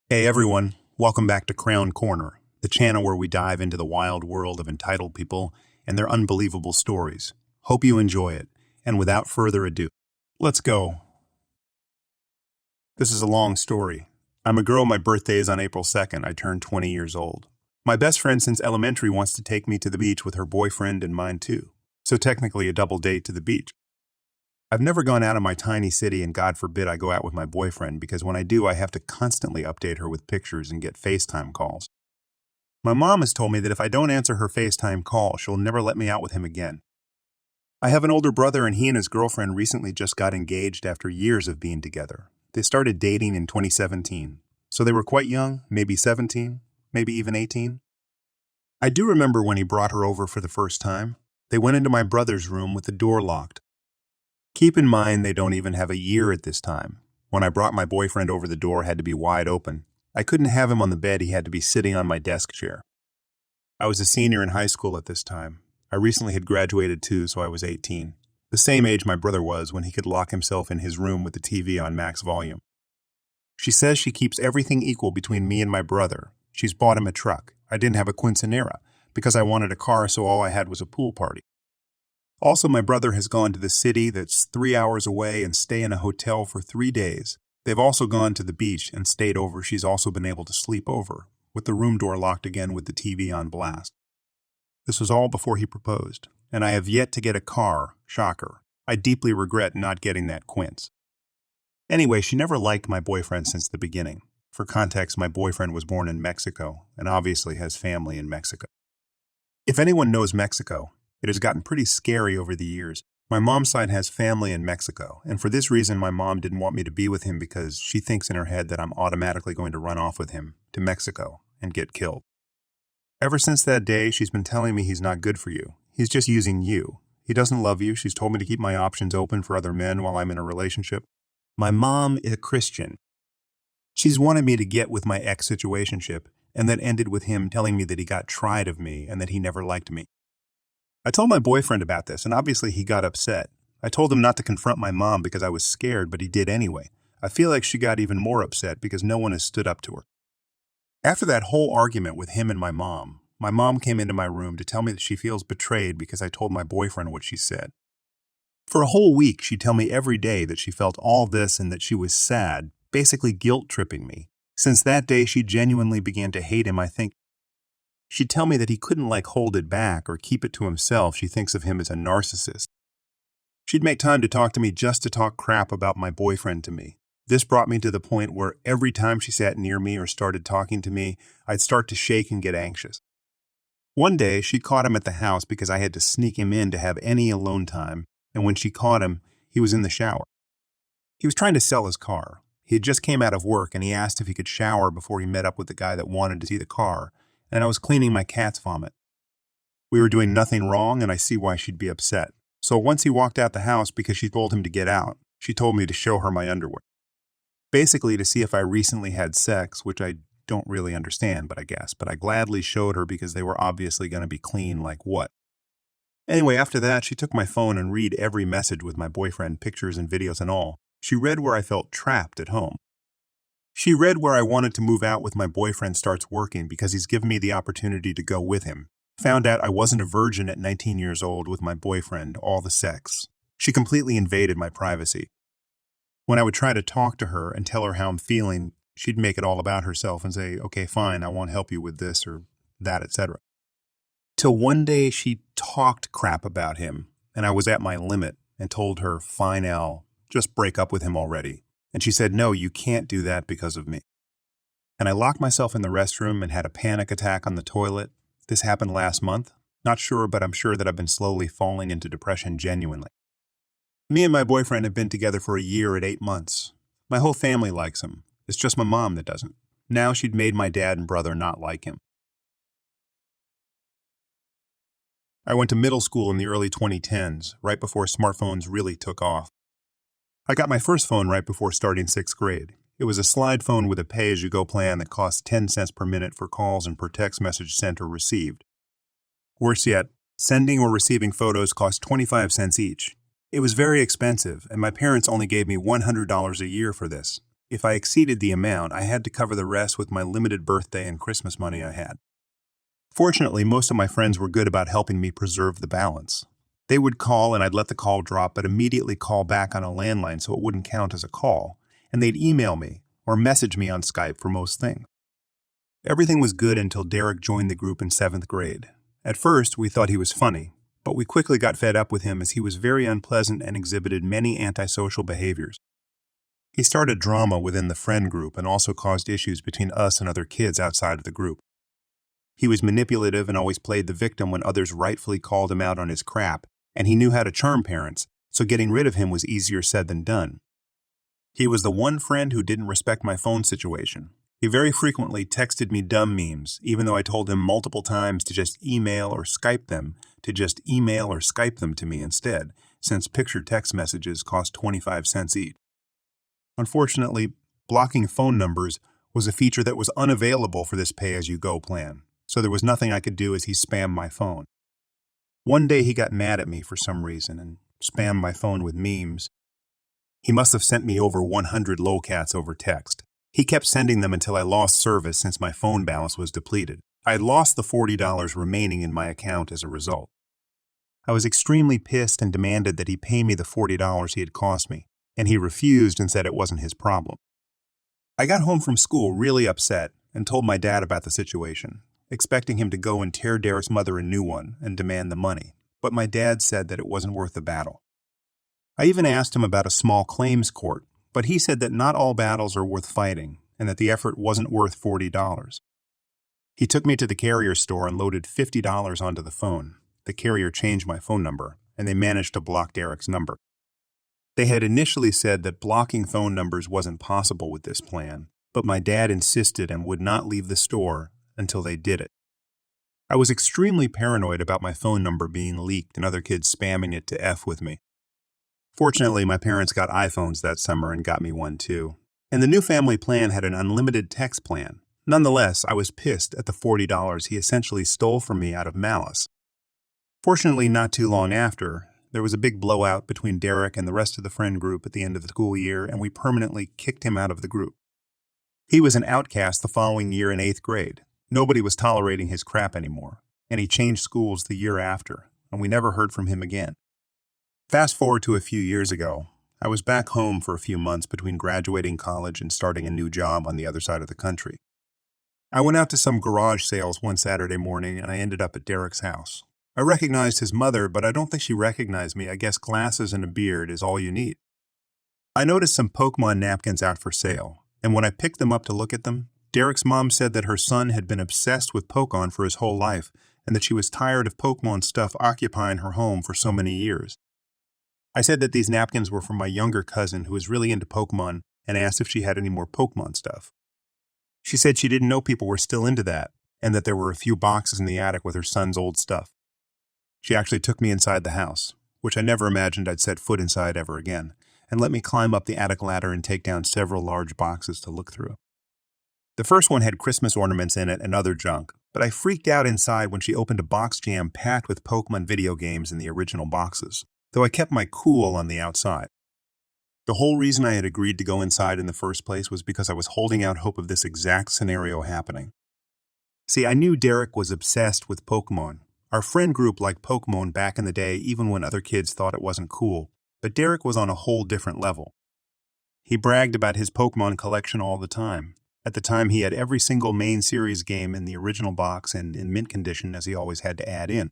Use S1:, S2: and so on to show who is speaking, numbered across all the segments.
S1: Hey everyone, welcome back to K-Korner, the channel where we dive into the wild world of entitled people and their unbelievable stories. Hope you enjoy it, and without further ado, let's go. This is a long story. I'm a girl, my birthday is on April 2nd, I turned 20 years old. My best friend since elementary wants to take me to the beach with her boyfriend and mine too, so technically a double date to the beach. I've never gone out of my tiny city, and God forbid I go out with my boyfriend, because when I do, I have to constantly update her with pictures and get FaceTime calls. My mom has told me that if I don't answer her FaceTime call, she'll never let me out with him again. I have an older brother, and he and his girlfriend recently just got engaged after years of being together. They started dating in 2017, so they were quite young, maybe 17, maybe even 18. I do remember when he brought her over for the first time. They went into my brother's room with the door locked. Keep in mind they don't even have a year at this time. When I brought my boyfriend over, the door had to be wide open. I couldn't have him on the bed, he had to be sitting on my desk chair. I was a senior in high school at this time. I recently had graduated too, so I was 18. The same age my brother was when he could lock himself in his room with the TV on max volume. She says she keeps everything equal between me and my brother. She's bought him a truck. I didn't have a quinceanera because I wanted a car, so all I had was a pool party. Also, my brother has gone to the city that's 3 hours away and stay in a hotel for 3 days. They've also gone to the beach and stayed over. She's also been able to sleep over, with the room door locked again with the TV on blast. This was all before he proposed, and I have yet to get a car. Shocker. I deeply regret not getting that quince. Anyway, she never liked my boyfriend since the beginning. For context, my boyfriend was born in Mexico and obviously has family in Mexico. If anyone knows Mexico, it has gotten pretty scary over the years. My mom's side has family in Mexico, and for this reason my mom didn't want me to be with him, because she thinks in her head that I'm automatically going to run off with him to Mexico and get killed. Ever since that day, she's been telling me he's not good for you. He's just using you. He doesn't love you. She's told me to keep my options open for other men while I'm in a relationship. My mom is a Christian. She's wanted me to get with my ex-situationship, and that ended with him telling me that he got tried of me and that he never liked me. I told my boyfriend about this, and obviously he got upset. I told him not to confront my mom because I was scared, but he did anyway. I feel like she got even more upset because no one has stood up to her. After that whole argument with him and my mom came into my room to tell me that she feels betrayed because I told my boyfriend what she said. For a whole week, she'd tell me every day that she felt all this and that she was sad, basically guilt-tripping me. Since that day, she genuinely began to hate him, I think. She'd tell me that he couldn't hold it back or keep it to himself. She thinks of him as a narcissist. She'd make time to talk to me just to talk crap about my boyfriend to me. This brought me to the point where every time she sat near me or started talking to me, I'd start to shake and get anxious. One day, she caught him at the house because I had to sneak him in to have any alone time, and when she caught him, he was in the shower. He was trying to sell his car. He had just came out of work, and he asked if he could shower before he met up with the guy that wanted to see the car, and I was cleaning my cat's vomit. We were doing nothing wrong, and I see why she'd be upset. So once he walked out the house because she told him to get out, she told me to show her my underwear. Basically to see if I recently had sex, which I don't really understand, but I gladly showed her because they were obviously going to be clean like what. Anyway, after that, she took my phone and read every message with my boyfriend, pictures and videos and all. She read where I felt trapped at home. She read where I wanted to move out with my boyfriend starts working because he's given me the opportunity to go with him. Found out I wasn't a virgin at 19 years old with my boyfriend, all the sex. She completely invaded my privacy. When I would try to talk to her and tell her how I'm feeling, she'd make it all about herself and say, okay, fine, I won't help you with this or that, etc. Till one day she talked crap about him, and I was at my limit and told her, fine, Al, just break up with him already. And she said, no, you can't do that because of me. And I locked myself in the restroom and had a panic attack on the toilet. This happened last month. Not sure, but I'm sure that I've been slowly falling into depression genuinely. Me and my boyfriend have been together for a year at 8 months. My whole family likes him. It's just my mom that doesn't. Now she'd made my dad and brother not like him. I went to middle school in the early 2010s, right before smartphones really took off. I got my first phone right before starting 6th grade. It was a slide phone with a pay-as-you-go plan that cost 10 cents per minute for calls and per text message sent or received. Worse yet, sending or receiving photos cost 25 cents each. It was very expensive, and my parents only gave me $100 a year for this. If I exceeded the amount, I had to cover the rest with my limited birthday and Christmas money I had. Fortunately, most of my friends were good about helping me preserve the balance. They would call and I'd let the call drop but immediately call back on a landline so it wouldn't count as a call, and they'd email me or message me on Skype for most things. Everything was good until Derek joined the group in 7th grade. At first, we thought he was funny, but we quickly got fed up with him as he was very unpleasant and exhibited many antisocial behaviors. He started drama within the friend group and also caused issues between us and other kids outside of the group. He was manipulative and always played the victim when others rightfully called him out on his crap, and he knew how to charm parents, so getting rid of him was easier said than done. He was the one friend who didn't respect my phone situation. He very frequently texted me dumb memes, even though I told him multiple times to just email or Skype them to me instead, since picture text messages cost 25 cents each. Unfortunately, blocking phone numbers was a feature that was unavailable for this pay-as-you-go plan, so there was nothing I could do as he spammed my phone. One day he got mad at me for some reason and spammed my phone with memes. He must have sent me over 100 lolcats over text. He kept sending them until I lost service since my phone balance was depleted. I had lost the $40 remaining in my account as a result. I was extremely pissed and demanded that he pay me the $40 he had cost me, and he refused and said it wasn't his problem. I got home from school really upset and told my dad about the situation, expecting him to go and tear Derek's mother a new one and demand the money, but my dad said that it wasn't worth the battle. I even asked him about a small claims court, but he said that not all battles are worth fighting and that the effort wasn't worth $40. He took me to the carrier store and loaded $50 onto the phone. The carrier changed my phone number, and they managed to block Derek's number. They had initially said that blocking phone numbers wasn't possible with this plan, but my dad insisted and would not leave the store until they did it. I was extremely paranoid about my phone number being leaked and other kids spamming it to F with me. Fortunately, my parents got iPhones that summer and got me one too. And the new family plan had an unlimited text plan. Nonetheless, I was pissed at the $40 he essentially stole from me out of malice. Fortunately, not too long after, there was a big blowout between Derek and the rest of the friend group at the end of the school year, and we permanently kicked him out of the group. He was an outcast the following year in 8th grade. Nobody was tolerating his crap anymore, and he changed schools the year after, and we never heard from him again. Fast forward to a few years ago, I was back home for a few months between graduating college and starting a new job on the other side of the country. I went out to some garage sales one Saturday morning and I ended up at Derek's house. I recognized his mother, but I don't think she recognized me. I guess glasses and a beard is all you need. I noticed some Pokemon napkins out for sale, and when I picked them up to look at them, Derek's mom said that her son had been obsessed with Pokemon for his whole life and that she was tired of Pokemon stuff occupying her home for so many years. I said that these napkins were from my younger cousin who was really into Pokemon and asked if she had any more Pokemon stuff. She said she didn't know people were still into that and that there were a few boxes in the attic with her son's old stuff. She actually took me inside the house, which I never imagined I'd set foot inside ever again, and let me climb up the attic ladder and take down several large boxes to look through. The first one had Christmas ornaments in it and other junk, but I freaked out inside when she opened a box jam packed with Pokemon video games in the original boxes, though I kept my cool on the outside. The whole reason I had agreed to go inside in the first place was because I was holding out hope of this exact scenario happening. See, I knew Derek was obsessed with Pokemon. Our friend group liked Pokemon back in the day even when other kids thought it wasn't cool, but Derek was on a whole different level. He bragged about his Pokemon collection all the time. At the time, he had every single main series game in the original box and in mint condition as he always had to add in.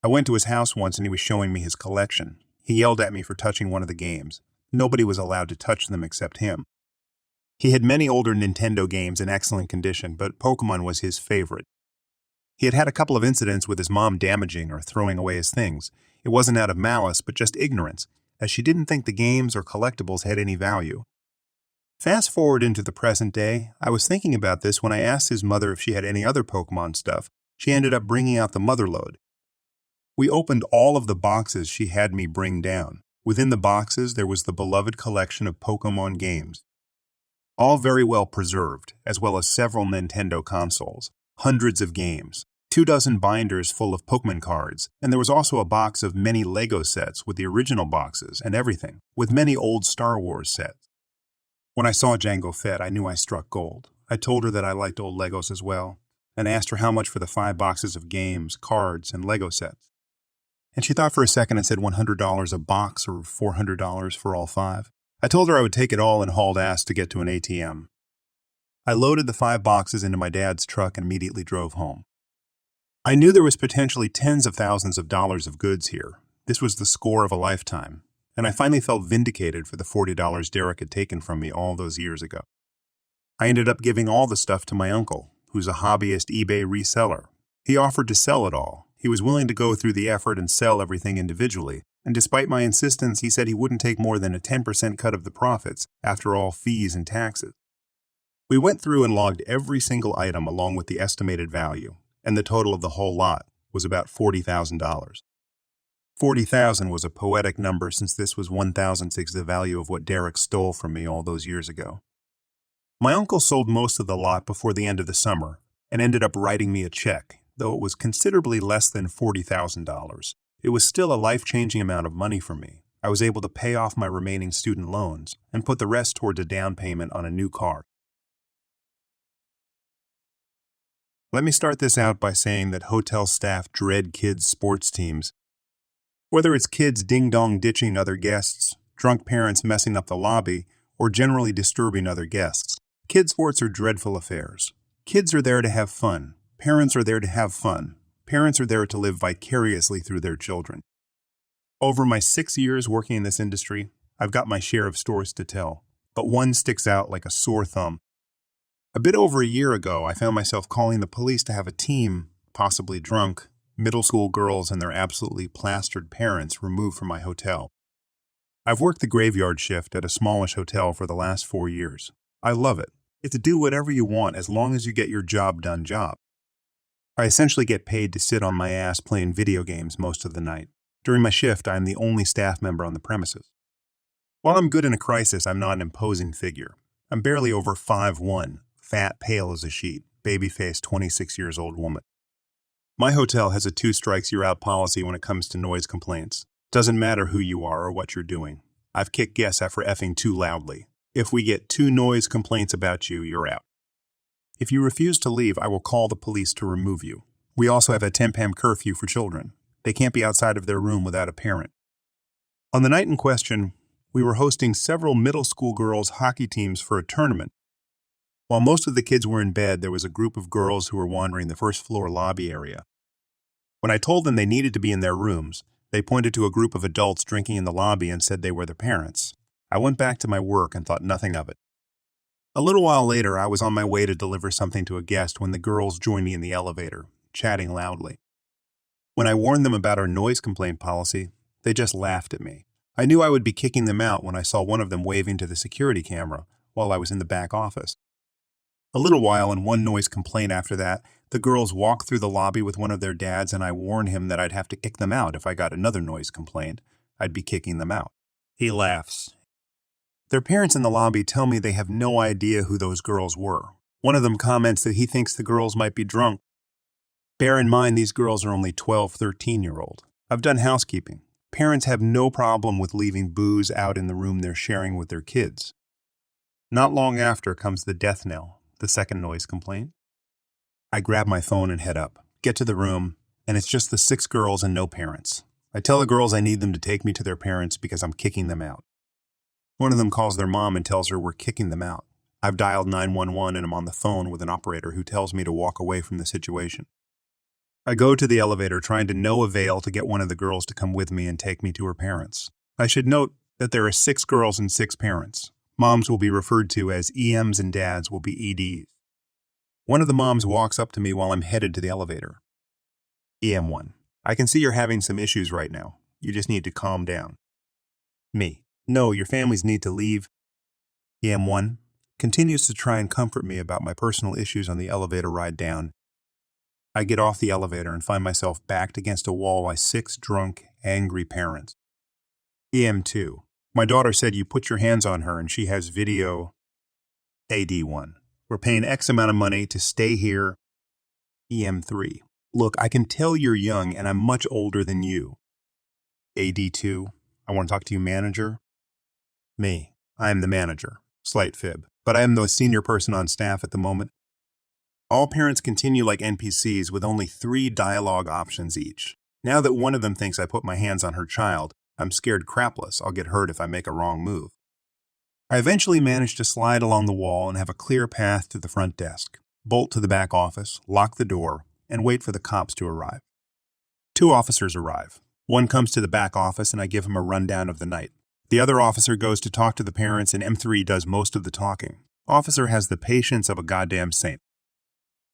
S1: I went to his house once and he was showing me his collection. He yelled at me for touching one of the games. Nobody was allowed to touch them except him. He had many older Nintendo games in excellent condition, but Pokemon was his favorite. He had had a couple of incidents with his mom damaging or throwing away his things. It wasn't out of malice, but just ignorance, as she didn't think the games or collectibles had any value. Fast forward into the present day, I was thinking about this when I asked his mother if she had any other Pokemon stuff. She ended up bringing out the mother lode. We opened all of the boxes she had me bring down. Within the boxes, there was the beloved collection of Pokemon games. All very well preserved, as well as several Nintendo consoles, hundreds of games, 24 binders full of Pokemon cards, and there was also a box of many Lego sets with the original boxes and everything, with many old Star Wars sets. When I saw Django Fett, I knew I struck gold. I told her that I liked old Legos as well, and asked her how much for the 5 boxes of games, cards, and Lego sets. And she thought for a second and said $100 a box or $400 for all 5. I told her I would take it all and hauled ass to get to an ATM. I loaded the 5 boxes into my dad's truck and immediately drove home. I knew there was potentially tens of thousands of dollars of goods here. This was the score of a lifetime, and I finally felt vindicated for the $40 Derek had taken from me all those years ago. I ended up giving all the stuff to my uncle, who's a hobbyist eBay reseller. He offered to sell it all. He was willing to go through the effort and sell everything individually, and despite my insistence, he said he wouldn't take more than a 10% cut of the profits after all fees and taxes. We went through and logged every single item along with the estimated value, and the total of the whole lot was about $40,000. 40,000 was a poetic number since this was 1,006 the value of what Derek stole from me all those years ago. My uncle sold most of the lot before the end of the summer and ended up writing me a check, though it was considerably less than $40,000. It was still a life-changing amount of money for me. I was able to pay off my remaining student loans and put the rest towards a down payment on a new car. Let me start this out by saying that hotel staff dread kids' sports teams. Whether it's kids ding-dong ditching other guests, drunk parents messing up the lobby, or generally disturbing other guests, kids' sports are dreadful affairs. Kids are there to have fun. Parents are there to have fun. Parents are there to live vicariously through their children. Over my 6 years working in this industry, I've got my share of stories to tell, but one sticks out like a sore thumb. A bit over a year ago, I found myself calling the police to have a team, possibly drunk, middle school girls and their absolutely plastered parents removed from my hotel. I've worked the graveyard shift at a smallish hotel for the last 4 years. I love it. It's a do whatever you want as long as you get your job done job. I essentially get paid to sit on my ass playing video games most of the night. During my shift, I am the only staff member on the premises. While I'm good in a crisis, I'm not an imposing figure. I'm barely over 5'1", fat, pale as a sheet, baby-faced 26-years-old woman. My hotel has a 2 strikes you're out policy when it comes to noise complaints. Doesn't matter who you are or what you're doing. I've kicked guests out for effing too loudly. If we get 2 noise complaints about you, you're out. If you refuse to leave, I will call the police to remove you. We also have a 10 p.m. curfew for children. They can't be outside of their room without a parent. On the night in question, we were hosting several middle school girls' hockey teams for a tournament. While most of the kids were in bed, there was a group of girls who were wandering the first-floor lobby area. When I told them they needed to be in their rooms, they pointed to a group of adults drinking in the lobby and said they were their parents. I went back to my work and thought nothing of it. A little while later, I was on my way to deliver something to a guest when the girls joined me in the elevator, chatting loudly. When I warned them about our noise complaint policy, they just laughed at me. I knew I would be kicking them out when I saw one of them waving to the security camera while I was in the back office. A little while and one noise complaint after that, the girls walked through the lobby with one of their dads and I warned him that I'd have to kick them out if I got another noise complaint. I'd be kicking them out. He laughs. Their parents in the lobby tell me they have no idea who those girls were. One of them comments that he thinks the girls might be drunk. Bear in mind these girls are only 12, 13-year-old. I've done housekeeping. Parents have no problem with leaving booze out in the room they're sharing with their kids. Not long after comes the death knell. The second noise complaint. I grab my phone and head up, get to the room, and it's just the 6 girls and no parents. I tell the girls I need them to take me to their parents because I'm kicking them out. One of them calls their mom and tells her we're kicking them out. I've dialed 911 and I'm on the phone with an operator who tells me to walk away from the situation. I go to the elevator trying to no avail to get one of the girls to come with me and take me to her parents. I should note that there are 6 girls and 6 parents. Moms will be referred to as EMs and dads will be EDs. One of the moms walks up to me while I'm headed to the elevator. EM1. I can see you're having some issues right now. You just need to calm down. Me. No, your families need to leave. EM1 continues to try and comfort me about my personal issues on the elevator ride down. I get off the elevator and find myself backed against a wall by 6 drunk, angry parents. EM2. My daughter said you put your hands on her and she has video. AD1. We're paying X amount of money to stay here. EM3. Look, I can tell you're young and I'm much older than you. AD2. I want to talk to you, manager. Me. I am the manager. Slight fib, but I am the senior person on staff at the moment. All parents continue like NPCs with only 3 dialogue options each. Now that one of them thinks I put my hands on her child, I'm scared crapless I'll get hurt if I make a wrong move. I eventually manage to slide along the wall and have a clear path to the front desk, bolt to the back office, lock the door, and wait for the cops to arrive. 2 officers arrive. One comes to the back office and I give him a rundown of the night. The other officer goes to talk to the parents and M3 does most of the talking. Officer has the patience of a goddamn saint.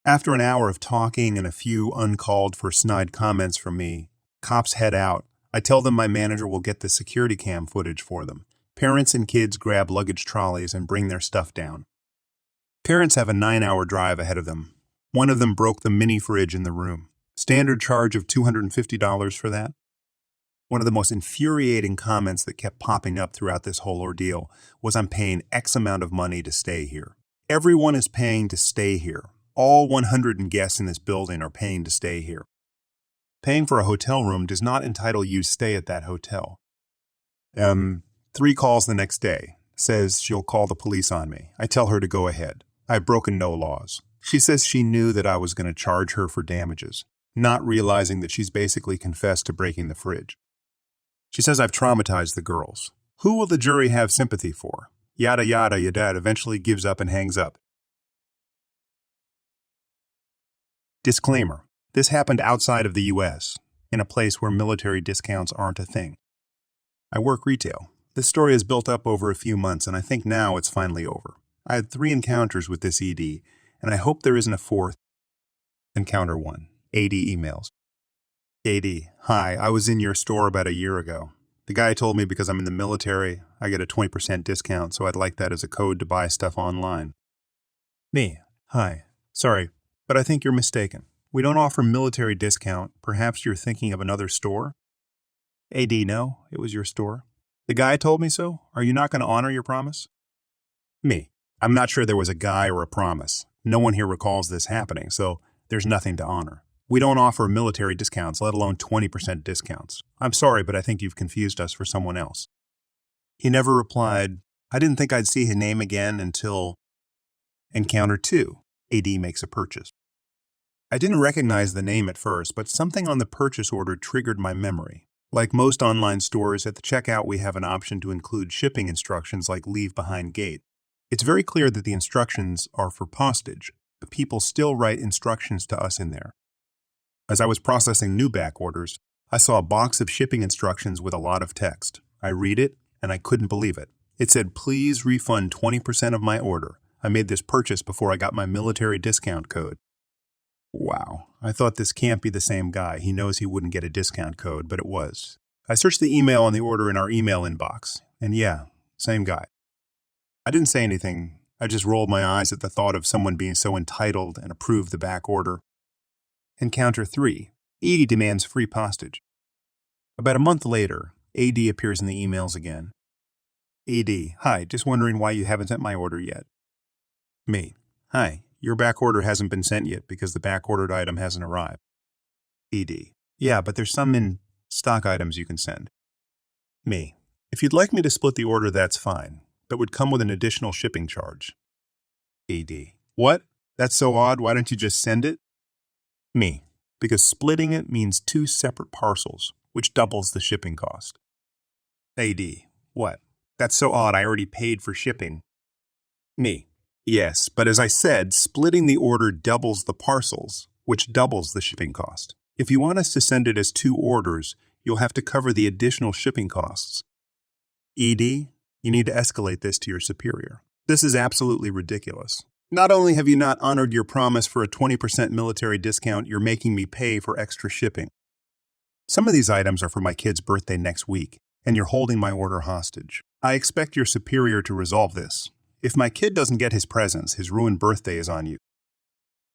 S1: After an hour of talking and a few uncalled for snide comments from me, cops head out. I tell them my manager will get the security cam footage for them. Parents and kids grab luggage trolleys and bring their stuff down. Parents have a 9-hour drive ahead of them. One of them broke the mini fridge in the room. Standard charge of $250 for that. One of the most infuriating comments that kept popping up throughout this whole ordeal was I'm paying X amount of money to stay here. Everyone is paying to stay here. All 100 guests in this building are paying to stay here. Paying for a hotel room does not entitle you to stay at that hotel. 3 calls the next day. Says she'll call the police on me. I tell her to go ahead. I've broken no laws. She says she knew that I was going to charge her for damages, not realizing that she's basically confessed to breaking the fridge. She says I've traumatized the girls. Who will the jury have sympathy for? Yada yada, your dad eventually gives up and hangs up. Disclaimer. This happened outside of the U.S., in a place where military discounts aren't a thing. I work retail. This story has built up over a few months, and I think now it's finally over. I had 3 encounters with this ED, and I hope there isn't a 4th. Encounter 1. AD emails. AD, hi, I was in your store about a year ago. The guy told me because I'm in the military, I get a 20% discount, so I'd like that as a code to buy stuff online. Me, hi, sorry, but I think you're mistaken. We don't offer military discount. Perhaps you're thinking of another store? AD, no, it was your store. The guy told me so. Are you not going to honor your promise? Me, I'm not sure there was a guy or a promise. No one here recalls this happening, so there's nothing to honor. We don't offer military discounts, let alone 20% discounts. I'm sorry, but I think you've confused us for someone else. He never replied. I didn't think I'd see his name again until Encounter 2. AD makes a purchase. I didn't recognize the name at first, but something on the purchase order triggered my memory. Like most online stores, at the checkout we have an option to include shipping instructions like leave behind gate. It's very clear that the instructions are for postage, but people still write instructions to us in there. As I was processing new back orders, I saw a box of shipping instructions with a lot of text. I read it, and I couldn't believe it. It said, please refund 20% of my order. I made this purchase before I got my military discount code. Wow, I thought this can't be the same guy. He knows he wouldn't get a discount code, but it was. I searched the email on the order in our email inbox, and yeah, same guy. I didn't say anything. I just rolled my eyes at the thought of someone being so entitled and approved the back order. Encounter 3. AD demands free postage. About a month later, AD appears in the emails again. AD, hi, just wondering why you haven't sent my order yet. Me, hi, your back order hasn't been sent yet because the back ordered item hasn't arrived. AD, yeah, but there's some in stock items you can send. Me, if you'd like me to split the order, that's fine, but would come with an additional shipping charge. AD, what? That's so odd, why don't you just send it? Me, because splitting it means 2 separate parcels, which doubles the shipping cost. AD, what? That's so odd, I already paid for shipping. Me, yes, but as I said, splitting the order doubles the parcels, which doubles the shipping cost. If you want us to send it as 2 orders, you'll have to cover the additional shipping costs. ED, you need to escalate this to your superior. This is absolutely ridiculous. Not only have you not honored your promise for a 20% military discount, you're making me pay for extra shipping. Some of these items are for my kid's birthday next week, and you're holding my order hostage. I expect your superior to resolve this. If my kid doesn't get his presents, his ruined birthday is on you.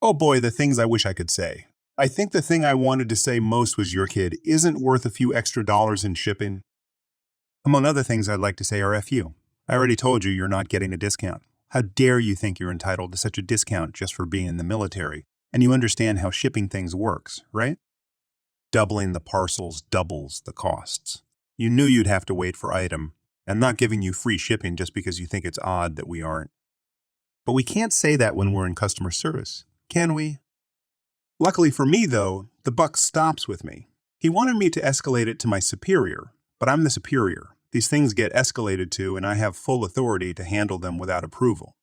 S1: Oh boy, the things I wish I could say. I think the thing I wanted to say most was your kid isn't worth a few extra dollars in shipping. Among other things I'd like to say are F you. I already told you you're not getting a discount. How dare you think you're entitled to such a discount just for being in the military, and you understand how shipping things works, right? Doubling the parcels doubles the costs. You knew you'd have to wait for item and not giving you free shipping just because you think it's odd that we aren't. But we can't say that when we're in customer service, can we? Luckily for me, though, the buck stops with me. He wanted me to escalate it to my superior, but I'm the superior. These things get escalated to, and I have full authority to handle them without approval.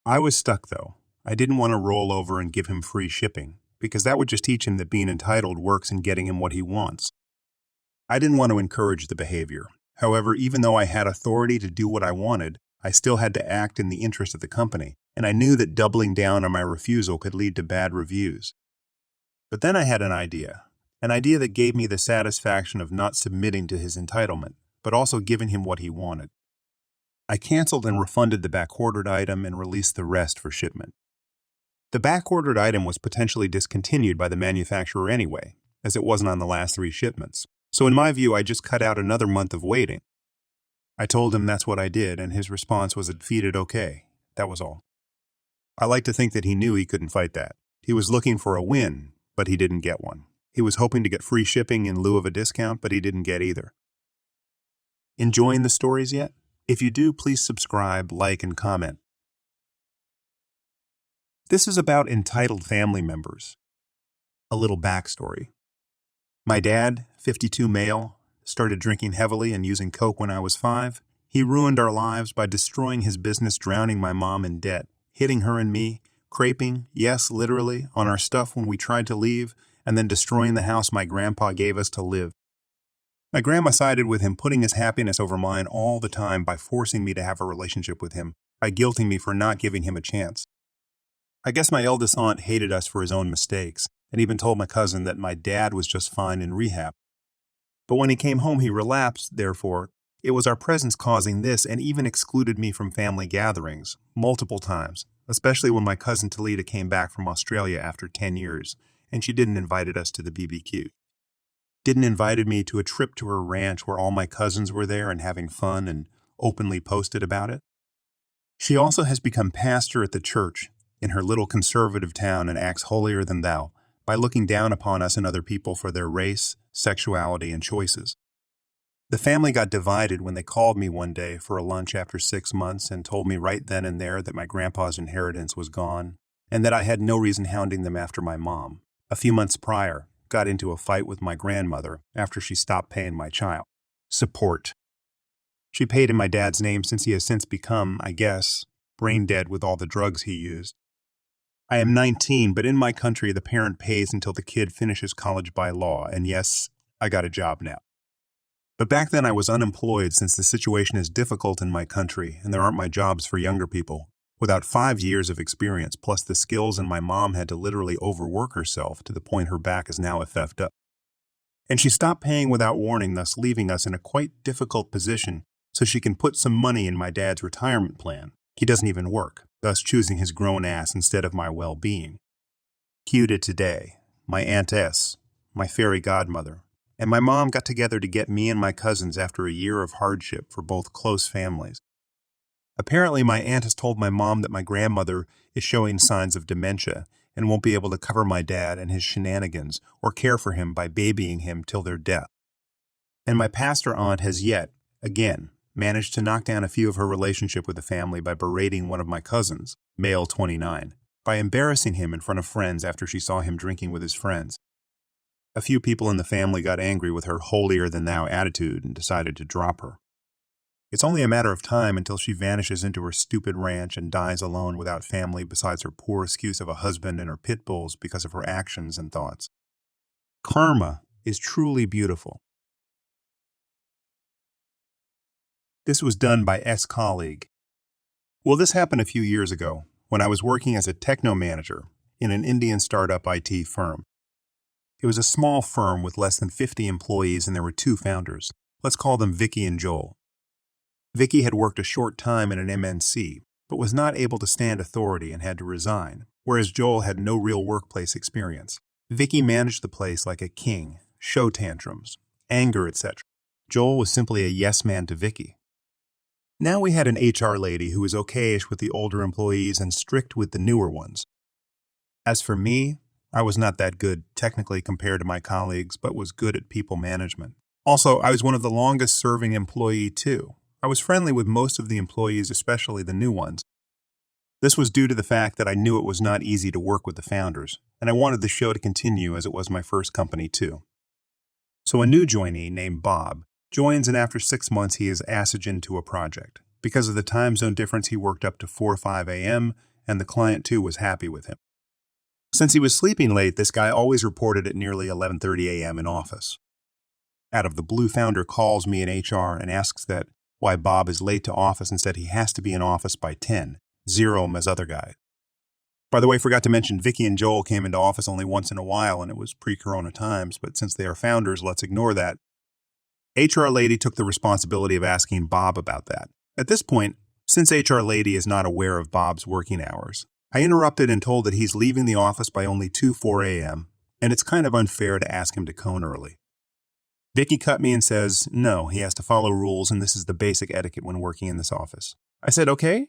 S1: I was stuck, though. I didn't want to roll over and give him free shipping, because that would just teach him that being entitled works in getting him what he wants. I didn't want to encourage the behavior. However, even though I had authority to do what I wanted, I still had to act in the interest of the company, and I knew that doubling down on my refusal could lead to bad reviews. But then I had an idea that gave me the satisfaction of not submitting to his entitlement, but also giving him what he wanted. I canceled and refunded the back-ordered item and released the rest for shipment. The back-ordered item was potentially discontinued by the manufacturer anyway, as it wasn't on the last 3 shipments. So in my view, I just cut out another month of waiting. I told him that's what I did, and his response was a defeated okay. That was all. I like to think that he knew he couldn't fight that. He was looking for a win, but he didn't get one. He was hoping to get free shipping in lieu of a discount, but he didn't get either. Enjoying the stories yet? If you do, please subscribe, like, and comment. This is about entitled family members. A little backstory. My dad, 52 male, started drinking heavily and using coke when I was 5. He ruined our lives by destroying his business, drowning my mom in debt, hitting her and me, craping, yes, literally, on our stuff when we tried to leave, and then destroying the house my grandpa gave us to live. My grandma sided with him, putting his happiness over mine all the time by forcing me to have a relationship with him, by guilting me for not giving him a chance. I guess my eldest aunt hated us for his own mistakes, and even told my cousin that my dad was just fine in rehab. But when he came home, he relapsed, therefore. It was our presence causing this, and even excluded me from family gatherings, multiple times, especially when my cousin Talita came back from Australia after 10 years, and she didn't invite us to the BBQ. Didn't invited me to a trip to her ranch where all my cousins were there and having fun and openly posted about it. She also has become pastor at the church in her little conservative town and acts holier than thou by looking down upon us and other people for their race, sexuality, and choices. The family got divided when they called me one day for a lunch after 6 months and told me right then and there that my grandpa's inheritance was gone and that I had no reason hounding them after my mom. A few months prior, got into a fight with my grandmother after she stopped paying my child support. She paid in my dad's name since he has since become, I guess, brain dead with all the drugs he used. I am 19, but in my country, the parent pays until the kid finishes college by law, and yes, I got a job now. But back then I was unemployed since the situation is difficult in my country and there aren't my jobs for younger people. Without 5 years of experience plus the skills, and my mom had to literally overwork herself to the point her back is now effed up. And she stopped paying without warning, thus leaving us in a quite difficult position so she can put some money in my dad's retirement plan. He doesn't even work, thus choosing his grown ass instead of my well-being. Cue to today, my Aunt S, my fairy godmother, and my mom got together to get me and my cousins after a year of hardship for both close families. Apparently, my aunt has told my mom that my grandmother is showing signs of dementia and won't be able to cover my dad and his shenanigans or care for him by babying him till their death. And my pastor aunt has yet, again, managed to knock down a few of her relationship with the family by berating one of my cousins, male 29, by embarrassing him in front of friends after she saw him drinking with his friends. A few people in the family got angry with her holier-than-thou attitude and decided to drop her. It's only a matter of time until she vanishes into her stupid ranch and dies alone without family besides her poor excuse of a husband and her pit bulls because of her actions and thoughts. Karma is truly beautiful. This was done by S-Colleague. Well, this happened a few years ago when I was working as a techno manager in an Indian startup IT firm. It was a small firm with less than 50 employees and there were 2 founders. Let's call them Vicky and Joel. Vicky had worked a short time in an MNC, but was not able to stand authority and had to resign, whereas Joel had no real workplace experience. Vicky managed the place like a king, show tantrums, anger, etc. Joel was simply a yes man to Vicky. Now we had an HR lady who was okayish with the older employees and strict with the newer ones. As for me, I was not that good technically compared to my colleagues, but was good at people management. Also, I was one of the longest serving employee too. I was friendly with most of the employees, especially the new ones. This was due to the fact that I knew it was not easy to work with the founders, and I wanted the show to continue as it was my first company too. So a new joinee named Bob joins, and after 6 months he is assigned into a project. Because of the time zone difference, he worked up to 4 or 5 a.m., and the client too was happy with him. Since he was sleeping late, this guy always reported at nearly 11:30 a.m. in office. Out of the blue, founder calls me in HR and asks that why Bob is late to office and said he has to be in office by 10. Zero him as other guys. By the way, forgot to mention Vicky and Joel came into office only once in a while, and it was pre-corona times, but since they are founders, let's ignore that. HR lady took the responsibility of asking Bob about that. At this point, since HR lady is not aware of Bob's working hours, I interrupted and told that he's leaving the office by only 2:04 a.m., and it's kind of unfair to ask him to cone early. Vicky cut me and says, no, he has to follow rules, and this is the basic etiquette when working in this office. I said, okay.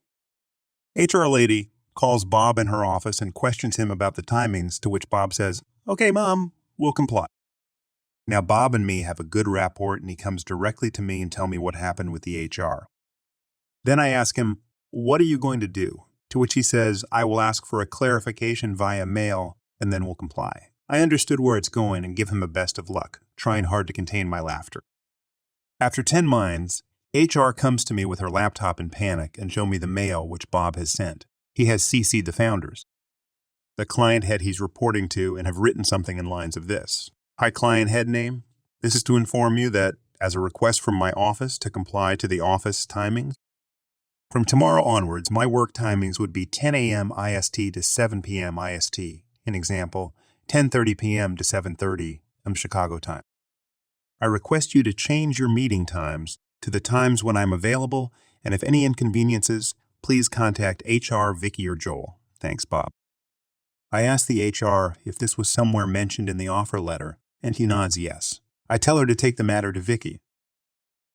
S1: HR lady calls Bob in her office and questions him about the timings, to which Bob says, okay, Mom, we'll comply. Now, Bob and me have a good rapport, and he comes directly to me and tell me what happened with the HR. Then I ask him, what are you going to do? To which he says, I will ask for a clarification via mail, and then we'll comply. I understood where it's going and give him a best of luck, trying hard to contain my laughter. After 10 minds, HR comes to me with her laptop in panic and show me the mail which Bob has sent. He has CC'd the founders, the client head he's reporting to, and have written something in lines of this. Hi, client head name. This is to inform you that, as a request from my office to comply to the office timings, from tomorrow onwards, my work timings would be 10 a.m. IST to 7 p.m. IST. An example, 10:30 p.m. to 7:30 Chicago time. I request you to change your meeting times to the times when I'm available, and if any inconveniences, please contact HR, Vicky, or Joel. Thanks, Bob. I ask the HR if this was somewhere mentioned in the offer letter, and he nods yes. I tell her to take the matter to Vicky.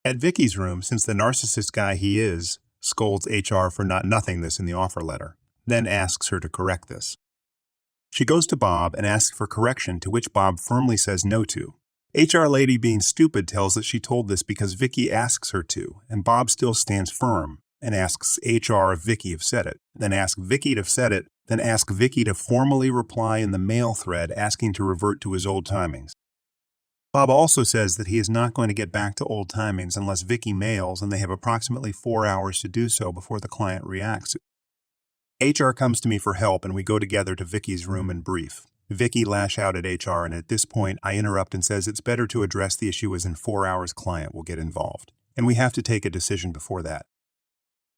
S1: At Vicky's room, since the narcissist guy he is, scolds HR for not nothing this in the offer letter, then asks her to correct this. She goes to Bob and asks for correction, to which Bob firmly says no to. HR lady, being stupid, tells that she told this because Vicky asks her to, and Bob still stands firm and asks HR if Vicky have said it, then asks Vicky to have said it, then ask Vicky to formally reply in the mail thread asking to revert to his old timings. Bob also says that he is not going to get back to old timings unless Vicky mails, and they have approximately 4 hours to do so before the client reacts. HR comes to me for help, and we go together to Vicky's room and brief. Vicky lash out at HR, and at this point I interrupt and says it's better to address the issue as in 4 hours client will get involved, and we have to take a decision before that.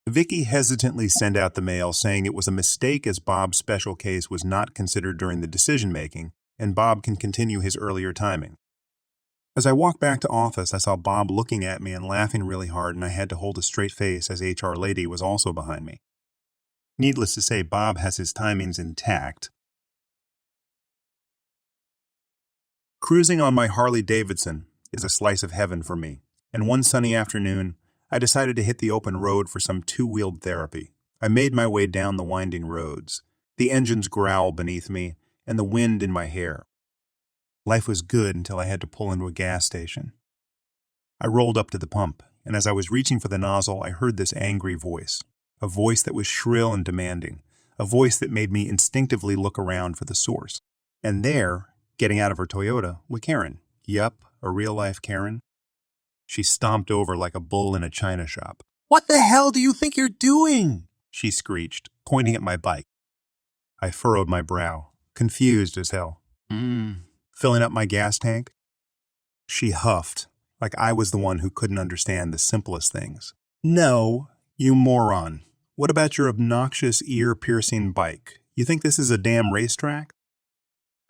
S1: Vicky hesitantly sent out the mail saying it was a mistake as Bob's special case was not considered during the decision-making, and Bob can continue his earlier timing. As I walked back to office, I saw Bob looking at me and laughing really hard, and I had to hold a straight face as HR lady was also behind me. Needless to say, Bob has his timings intact. Cruising on my Harley-Davidson is a slice of heaven for me, and one sunny afternoon, I decided to hit the open road for some two-wheeled therapy. I made my way down the winding roads, the engines growl beneath me, and the wind in my hair. Life was good until I had to pull into a gas station. I rolled up to the pump, and as I was reaching for the nozzle, I heard this angry voice, a voice that was shrill and demanding, a voice that made me instinctively look around for the source. And there, getting out of her Toyota, was Karen. Yup, a real-life Karen. She stomped over like a bull in a china shop. "What the hell do you think you're doing?" she screeched, pointing at my bike. I furrowed my brow, confused as hell. Filling up my gas tank? She huffed, like I was the one who couldn't understand the simplest things. "No, you moron. What about your obnoxious, ear-piercing bike? You think this is a damn racetrack?"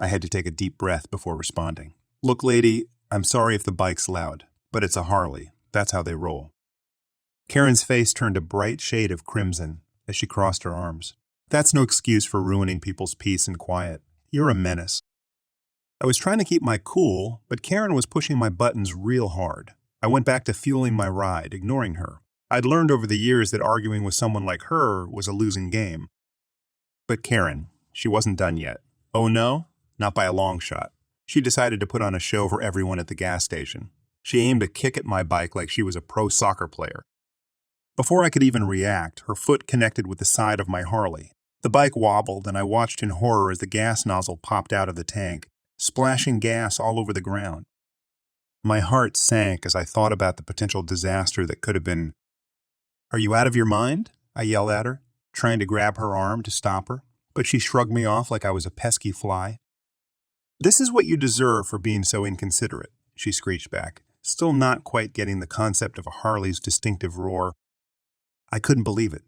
S1: I had to take a deep breath before responding. "Look, lady, I'm sorry if the bike's loud, but it's a Harley. That's how they roll." Karen's face turned a bright shade of crimson as she crossed her arms. "That's no excuse for ruining people's peace and quiet. You're a menace." I was trying to keep my cool, but Karen was pushing my buttons real hard. I went back to fueling my ride, ignoring her. I'd learned over the years that arguing with someone like her was a losing game. But Karen, she wasn't done yet. Oh no? Not by a long shot. She decided to put on a show for everyone at the gas station. She aimed a kick at my bike like she was a pro soccer player. Before I could even react, her foot connected with the side of my Harley. The bike wobbled, and I watched in horror as the gas nozzle popped out of the tank, splashing gas all over the ground. My heart sank as I thought about the potential disaster that could have been. "Are you out of your mind?" I yelled at her, trying to grab her arm to stop her, but she shrugged me off like I was a pesky fly. "This is what you deserve for being so inconsiderate," she screeched back, still not quite getting the concept of a Harley's distinctive roar. I couldn't believe it.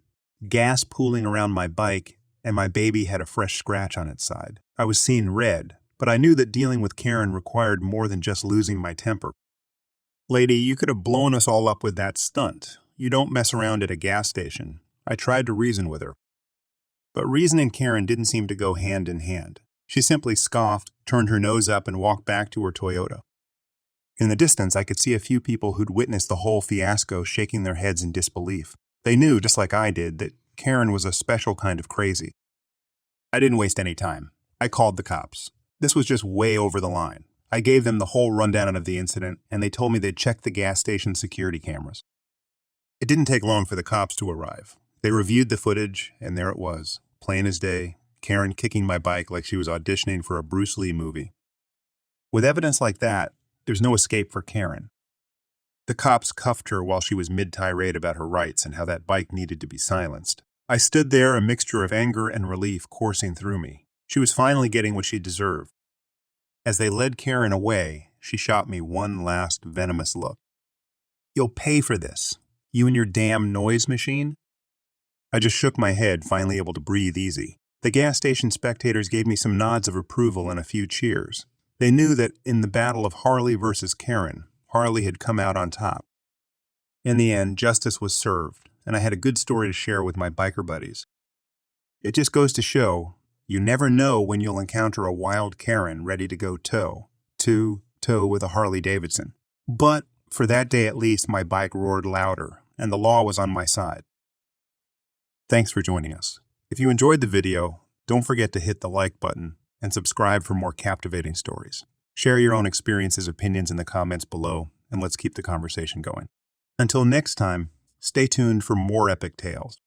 S1: Gas pooling around my bike, and my baby had a fresh scratch on its side. I was seeing red, but I knew that dealing with Karen required more than just losing my temper. "Lady, you could have blown us all up with that stunt. You don't mess around at a gas station." I tried to reason with her. But reason and Karen didn't seem to go hand in hand. She simply scoffed, turned her nose up, and walked back to her Toyota. In the distance, I could see a few people who'd witnessed the whole fiasco shaking their heads in disbelief. They knew, just like I did, that Karen was a special kind of crazy. I didn't waste any time. I called the cops. This was just way over the line. I gave them the whole rundown of the incident, and they told me they'd checked the gas station security cameras. It didn't take long for the cops to arrive. They reviewed the footage, and there it was, plain as day, Karen kicking my bike like she was auditioning for a Bruce Lee movie. With evidence like that, there's no escape for Karen. The cops cuffed her while she was mid-tirade about her rights and how that bike needed to be silenced. I stood there, a mixture of anger and relief coursing through me. She was finally getting what she deserved. As they led Karen away, she shot me one last venomous look. "You'll pay for this. You and your damn noise machine?" I just shook my head, finally able to breathe easy. The gas station spectators gave me some nods of approval and a few cheers. They knew that in the battle of Harley versus Karen, Harley had come out on top. In the end, justice was served, and I had a good story to share with my biker buddies. It just goes to show, you never know when you'll encounter a wild Karen ready to go toe-to-toe with a Harley Davidson. But for that day at least, my bike roared louder, and the law was on my side. Thanks for joining us. If you enjoyed the video, don't forget to hit the like button and subscribe for more captivating stories. Share your own experiences, opinions in the comments below, and let's keep the conversation going. Until next time, stay tuned for more epic tales.